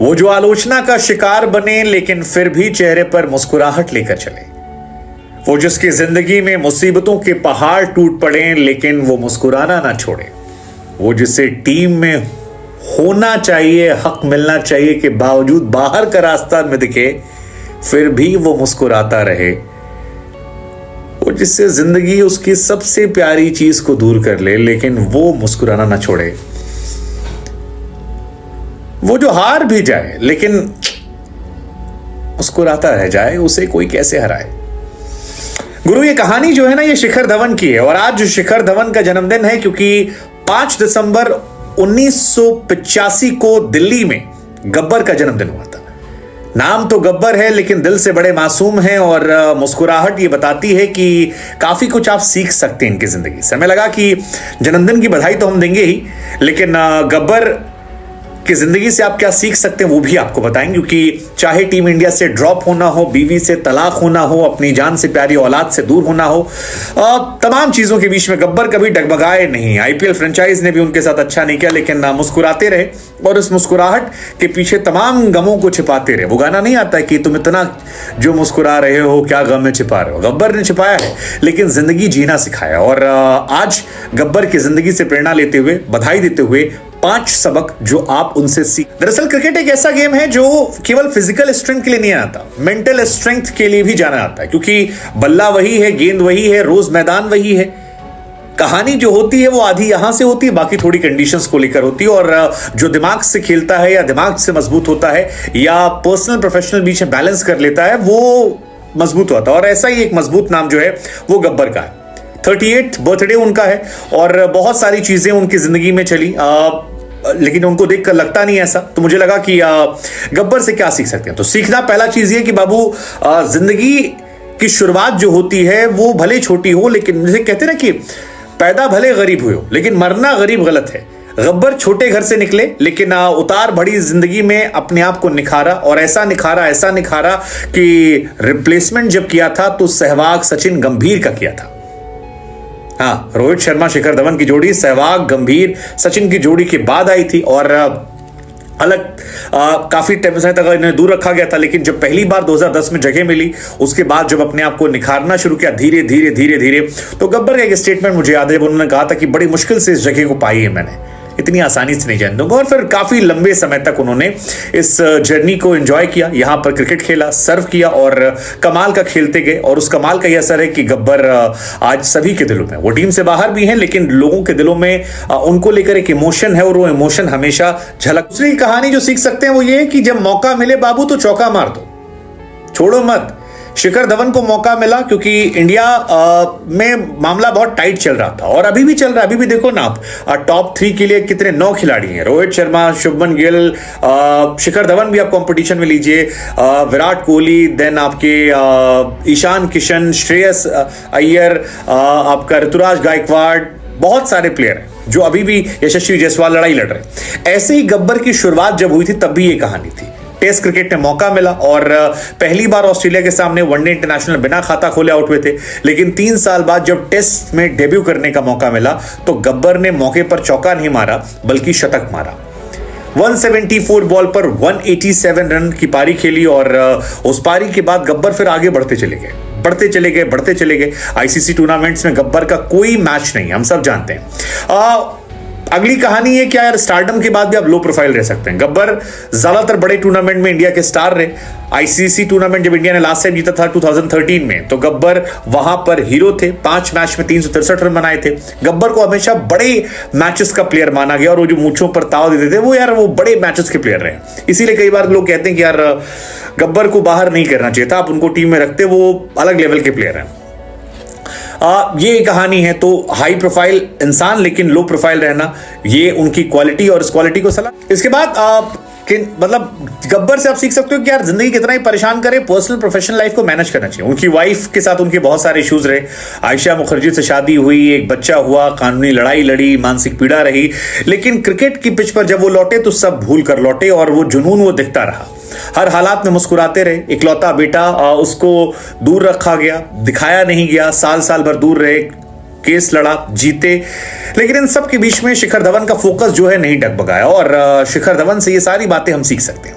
वो जो आलोचना का शिकार बने लेकिन फिर भी चेहरे पर मुस्कुराहट लेकर चले। वो जिसकी जिंदगी में मुसीबतों के पहाड़ टूट पड़े लेकिन वो मुस्कुराना ना छोड़े। वो जिसे टीम में होना चाहिए, हक मिलना चाहिए के बावजूद बाहर का रास्ता में दिखे फिर भी वो मुस्कुराता रहे। वो जिससे जिंदगी उसकी सबसे प्यारी चीज को दूर कर ले लेकिन वो मुस्कुराना ना छोड़े। वो जो हार भी जाए लेकिन मुस्कुराता रह जाए, उसे कोई कैसे हराए। गुरु, ये कहानी जो है ना, ये शिखर धवन की है। और आज शिखर धवन का जन्मदिन है क्योंकि 5 दिसंबर 1985 को दिल्ली में गब्बर का जन्मदिन हुआ था। नाम तो गब्बर है लेकिन दिल से बड़े मासूम हैं और मुस्कुराहट ये बताती है कि काफी कुछ आप सीख सकते हैं इनकी जिंदगी से। हमें लगा कि जन्मदिन की बधाई तो हम देंगे ही, लेकिन गब्बर कि जिंदगी से आप क्या सीख सकते हैं वो भी आपको बताएंगे। क्योंकि चाहे टीम इंडिया से ड्रॉप होना हो, बीवी से तलाक होना हो, अपनी जान से प्यारी औलाद से दूर होना हो, तमाम चीजों के बीच में गब्बर कभी डगमगाए नहीं। आईपीएल फ्रेंचाइज ने भी उनके साथ अच्छा नहीं किया लेकिन मुस्कुराते रहे और उस मुस्कुराहट के पीछे तमाम गमों को छिपाते रहे। वो गाना नहीं आता है कि तुम इतना जो मुस्कुरा रहे हो क्या गम में छिपा रहे हो। गब्बर ने छिपाया है लेकिन जिंदगी जीना सिखाया। और आज गब्बर की जिंदगी से प्रेरणा लेते हुए, बधाई देते हुए 5 सबक जो आप उनसे सीख। दरअसल क्रिकेट एक ऐसा गेम है जो केवल फिजिकल स्ट्रेंथ के लिए नहीं आता, मेंटल स्ट्रेंथ के लिए भी जाना जाता है। क्योंकि बल्ला वही है, गेंद वही है, रोज मैदान वही है। कहानी जो होती है वो आधी यहां से होती है, बाकी थोड़ी कंडीशंस को लेकर होती है। और जो दिमाग से खेलता है या दिमाग से मजबूत होता है या पर्सनल प्रोफेशनल बीच में बैलेंस कर लेता है वो मजबूत होता है। और ऐसा ही एक मजबूत नाम जो है वो गब्बर का है। 38th बर्थडे उनका है और बहुत सारी चीजें उनकी जिंदगी में चली, लेकिन उनको देखकर लगता नहीं ऐसा। तो मुझे लगा कि गब्बर से क्या सीख सकते हैं। तो सीखना पहला चीज ये कि बाबू, जिंदगी की शुरुआत जो होती है वो भले छोटी हो लेकिन जैसे कहते हैं ना कि पैदा भले गरीब हुए हो लेकिन मरना गरीब गलत है। गब्बर छोटे घर से निकले लेकिन उतार बड़ी जिंदगी में अपने आप को निखारा और ऐसा निखारा कि रिप्लेसमेंट जब किया था तो सहवाग सचिन गंभीर का किया था। हाँ, रोहित शर्मा शिखर धवन की जोड़ी सहवाग गंभीर सचिन की जोड़ी के बाद आई थी और अलग काफी टाइम तक इन्हें दूर रखा गया था। लेकिन जब पहली बार 2010 में जगह मिली उसके बाद जब अपने आप को निखारना शुरू किया धीरे धीरे तो गब्बर का एक स्टेटमेंट मुझे याद है, उन्होंने कहा था कि बड़ी मुश्किल से इस जगह को पाई है मैंने, इतनी आसानी से नहीं जान दूंगा। और फिर काफी लंबे समय तक उन्होंने इस जर्नी को एंजॉय किया, यहां पर क्रिकेट खेला, सर्व किया और कमाल का खेलते गए। और उस कमाल का यह असर है कि गब्बर आज सभी के दिलों में, वो टीम से बाहर भी हैं लेकिन लोगों के दिलों में उनको लेकर एक इमोशन है और वो इमोशन हमेशा झलक। दूसरी कहानी जो सीख सकते हैं वो ये है कि जब मौका मिले बाबू तो चौका मार दो, छोड़ो मत। शिखर धवन को मौका मिला क्योंकि इंडिया में मामला बहुत टाइट चल रहा था और अभी भी चल रहा है। अभी भी देखो ना आप टॉप 3 के लिए कितने 9 खिलाड़ी हैं, रोहित शर्मा, शुभमन गिल, शिखर धवन भी आप कंपटीशन में लीजिए, विराट कोहली, देन आपके ईशान किशन, श्रेयस अय्यर, आपका ऋतुराज गायकवाड़, बहुत सारे प्लेयर हैं जो अभी भी यशस्वी जायसवाल लड़ाई लड़ रहे। ऐसे ही गब्बर की शुरुआत जब हुई थी तब भी ये कहानी थी। टेस्ट क्रिकेट में मौका मिला और पहली बार ऑस्ट्रेलिया के सामने वनडे इंटरनेशनल बिना खाता खोले आउट हुए थे। लेकिन 3 साल बाद जब टेस्ट में डेब्यू करने का मौका मिला तो गब्बर ने मौके पर चौका नहीं मारा बल्कि शतक मारा। 174 बॉल पर 187 रन की पारी खेली और उस पारी के बाद गब्बर फिर आगे बढ़ते चले गए। आईसीसी टूर्नामेंट्स में गब्बर का कोई मैच नहीं, हम सब जानते हैं। अगली कहानी है कि यार स्टारडम के बाद भी आप लो प्रोफाइल रह सकते हैं। गब्बर ज्यादातर बड़े टूर्नामेंट में इंडिया के स्टार रहे। आईसीसी टूर्नामेंट जब इंडिया ने लास्ट टाइम जीता था 2013 में तो गब्बर वहां पर हीरो थे। 5 मैच में 363 रन बनाए थे। गब्बर को हमेशा बड़े मैचेस का प्लेयर माना गया और वो जो मूंछों पर ताव देते थे वो बड़े मैचेस के प्लेयर रहे। इसीलिए कई बार लोग कहते हैं कि यार गब्बर को बाहर नहीं करना चाहिए था, आप उनको टीम में रखते, वो अलग लेवल के प्लेयर हैं। ये कहानी है। तो हाई प्रोफाइल इंसान लेकिन लो प्रोफाइल रहना, ये उनकी क्वालिटी और इस क्वालिटी को सलाह। इसके बाद मतलब गब्बर से आप सीख सकते हो कि यार जिंदगी कितना ही परेशान करे, पर्सनल प्रोफेशनल लाइफ को मैनेज करना चाहिए। उनकी वाइफ के साथ उनके बहुत सारे इश्यूज रहे। आयशा मुखर्जी से शादी हुई, एक बच्चा हुआ, कानूनी लड़ाई लड़ी, मानसिक पीड़ा रही, लेकिन क्रिकेट की पिच पर जब वो लौटे तो सब भूल कर लौटे और वो जुनून वो दिखता रहा। हर हालात में मुस्कुराते रहे। इकलौता बेटा उसको दूर रखा गया, दिखाया नहीं गया, साल भर दूर रहे, केस लड़ा, जीते। लेकिन इन सब के बीच में शिखर धवन का फोकस जो है नहीं डगमगाया और शिखर धवन से ये सारी बातें हम सीख सकते हैं।